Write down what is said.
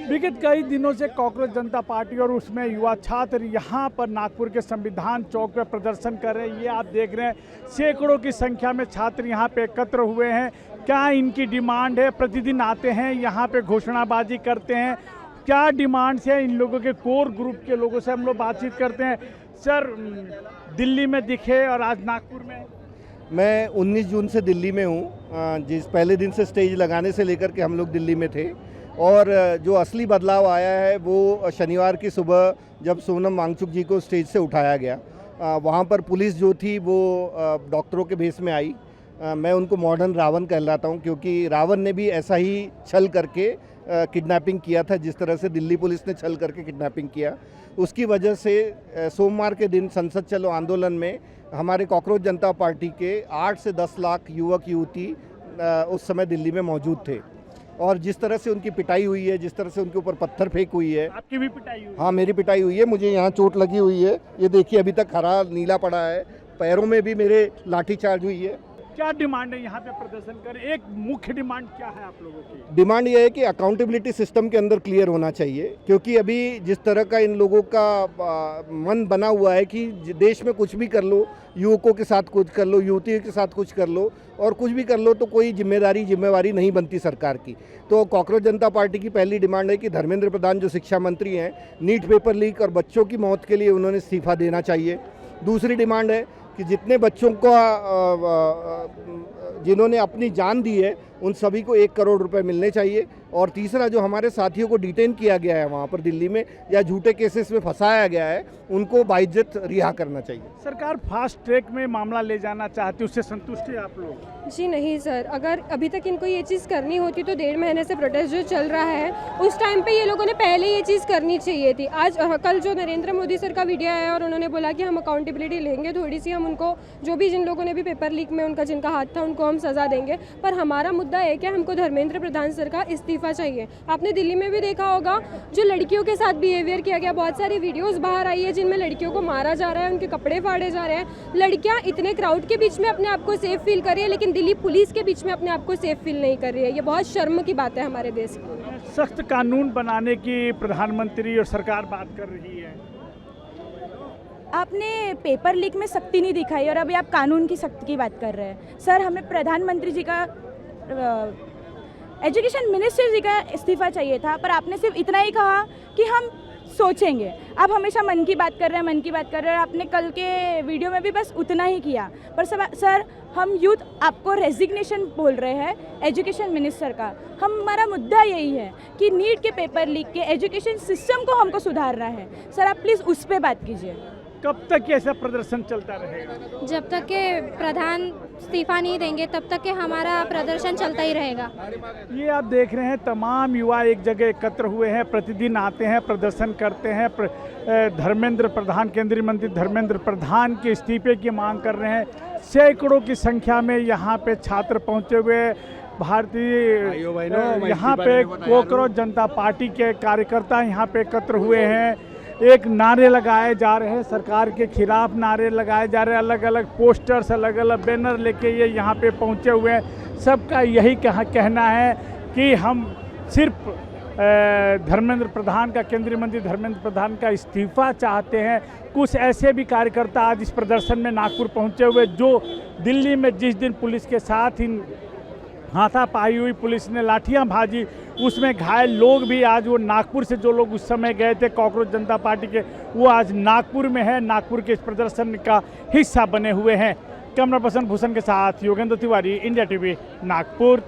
विगत कई दिनों से कांग्रेस जनता पार्टी और उसमें युवा छात्र यहाँ पर नागपुर के संविधान चौक पर प्रदर्शन कर रहे हैं। ये आप देख रहे हैं सैकड़ों की संख्या में छात्र यहाँ पे एकत्र हुए हैं। क्या इनकी डिमांड है? प्रतिदिन आते हैं यहाँ पे घोषणाबाजी करते हैं। क्या डिमांड्स है इन लोगों के? कोर ग्रुप के लोगों से हम लोग बातचीत करते हैं। सर, दिल्ली में दिखे और आज नागपुर में। मैं 19 जून से दिल्ली में हूँ। जिस पहले दिन से स्टेज लगाने से लेकर के हम लोग दिल्ली में थे और जो असली बदलाव आया है वो शनिवार की सुबह जब सोनम वांगचुक जी को स्टेज से उठाया गया। वहाँ पर पुलिस जो थी वो डॉक्टरों के भेस में आई। मैं उनको मॉडर्न रावण कहलाता हूँ क्योंकि रावण ने भी ऐसा ही छल करके किडनैपिंग किया था जिस तरह से दिल्ली पुलिस ने छल करके किडनैपिंग किया। उसकी वजह से सोमवार के दिन संसद चलो आंदोलन में हमारे कांग्रेस जनता पार्टी के 8 से 10 लाख युवक युवती उस समय दिल्ली में मौजूद थे और जिस तरह से उनकी पिटाई हुई है, जिस तरह से उनके ऊपर पत्थर फेंक हुई है। आपकी भी पिटाई हुई? हाँ, मेरी पिटाई हुई है। मुझे यहाँ चोट लगी हुई है, ये देखिए अभी तक हरा नीला पड़ा है। पैरों में भी मेरे लाठीचार्ज हुई है। क्या डिमांड है यहाँ पे प्रदर्शन करें? एक मुख्य डिमांड क्या है आप लोगों की? डिमांड ये है कि अकाउंटेबिलिटी सिस्टम के अंदर क्लियर होना चाहिए क्योंकि अभी जिस तरह का इन लोगों का मन बना हुआ है कि देश में कुछ भी कर लो, युवकों के साथ कुछ कर लो, युवतियों के साथ कुछ कर लो और कुछ भी कर लो तो कोई जिम्मेवारी नहीं बनती सरकार की। तो कांग्रेस जनता पार्टी की पहली डिमांड है कि धर्मेंद्र प्रधान जो शिक्षा मंत्री हैं, नीट पेपर लीक और बच्चों की मौत के लिए उन्होंने इस्तीफा देना चाहिए। दूसरी डिमांड है कि जितने बच्चों का जिन्होंने अपनी जान दी है उन सभी को 1 करोड़ रुपए मिलने चाहिए। और तीसरा, जो हमारे साथियों को डिटेन किया गया है वहाँ पर दिल्ली में या झूठे केसेस में फंसाया गया है उनको बाइज्जत रिहा करना चाहिए। सरकार फास्ट ट्रैक में मामला ले जाना चाहती है, उससे संतुष्ट है आप लोग? जी नहीं सर, अगर अभी तक इनको ये चीज़ करनी होती तो 1.5 महीने से प्रोटेस्ट जो चल रहा है उस टाइम पे ये लोगों ने पहले ये चीज़ करनी चाहिए थी। आज कल जो नरेंद्र मोदी सर का वीडियो आया और उन्होंने बोला कि हम अकाउंटेबिलिटी लेंगे, थोड़ी सी हम उनको जो भी जिन लोगों ने भी पेपर लीक में उनका जिनका हाथ था उनको हम सज़ा देंगे। पर हमारा मुद्दा है कि हमको धर्मेंद्र प्रधान सर का इस्तीफा चाहिए। आपने दिल्ली में भी देखा होगा जो लड़कियों के साथ बिहेवियर किया गया, बहुत सारी वीडियोस बाहर आई है जिनमें लड़कियों को मारा जा रहा है, उनके कपड़े फाड़े जा रहे हैं। लड़कियां इतने क्राउड के बीच में अपने आप को सेफ फील कर रही है लेकिन दिल्ली पुलिस के बीच में अपने आप को सेफ फील नहीं कर रही है। ये बहुत शर्म की बात है हमारे देश की। सख्त कानून बनाने की प्रधानमंत्री और सरकार बात कर रही है। आपने पेपर लीक में सख्ती नहीं दिखाई और अभी आप कानून की सख्ती की बात कर रहे हैं। सर, हमें प्रधानमंत्री जी का एजुकेशन मिनिस्टर जी का इस्तीफा चाहिए था, पर आपने सिर्फ इतना ही कहा कि हम सोचेंगे। आप हमेशा मन की बात कर रहे हैं, मन की बात कर रहे हैं। आपने कल के वीडियो में भी बस उतना ही किया। पर सर, हम यूथ आपको रेजिग्नेशन बोल रहे हैं एजुकेशन मिनिस्टर का। हमारा मुद्दा यही है कि नीट के पेपर लीक के एजुकेशन सिस्टम को हमको सुधारना है। सर, आप प्लीज़ उस पर बात कीजिए। कब तक ऐसा प्रदर्शन चलता रहेगा? जब तक के प्रधान इस्तीफा नहीं देंगे तब तक के हमारा प्रदर्शन चलता ही रहेगा। ये आप देख रहे हैं तमाम युवा एक जगह एकत्र हुए हैं, प्रतिदिन आते हैं, प्रदर्शन करते हैं। धर्मेंद्र प्रधान, केंद्रीय मंत्री धर्मेंद्र प्रधान के इस्तीफे की मांग कर रहे हैं। सैकड़ों की संख्या में यहाँ पे छात्र पहुँचे हुए। भारतीय यहाँ पे कांग्रेस जनता पार्टी के कार्यकर्ता यहाँ पे एकत्र हुए हैं। एक नारे लगाए जा रहे हैं, सरकार के खिलाफ नारे लगाए जा रहे हैं। अलग अलग पोस्टर्स, अलग अलग बैनर लेके ये यहाँ पे पहुँचे हुए हैं। सबका यही कहना है कि हम सिर्फ धर्मेंद्र प्रधान का, केंद्रीय मंत्री धर्मेंद्र प्रधान का इस्तीफा चाहते हैं। कुछ ऐसे भी कार्यकर्ता आज इस प्रदर्शन में नागपुर पहुँचे हुए जो दिल्ली में जिस दिन पुलिस के साथ इन हाथापाई हुई, पुलिस ने लाठियां भाजी, उसमें घायल लोग भी आज वो नागपुर से जो लोग उस समय गए थे कांग्रेस जनता पार्टी के, वो आज नागपुर में है, नागपुर के इस प्रदर्शन का हिस्सा बने हुए हैं। कैमरा पर्सन भूषण के साथ योगेंद्र तिवारी, इंडिया टीवी, नागपुर।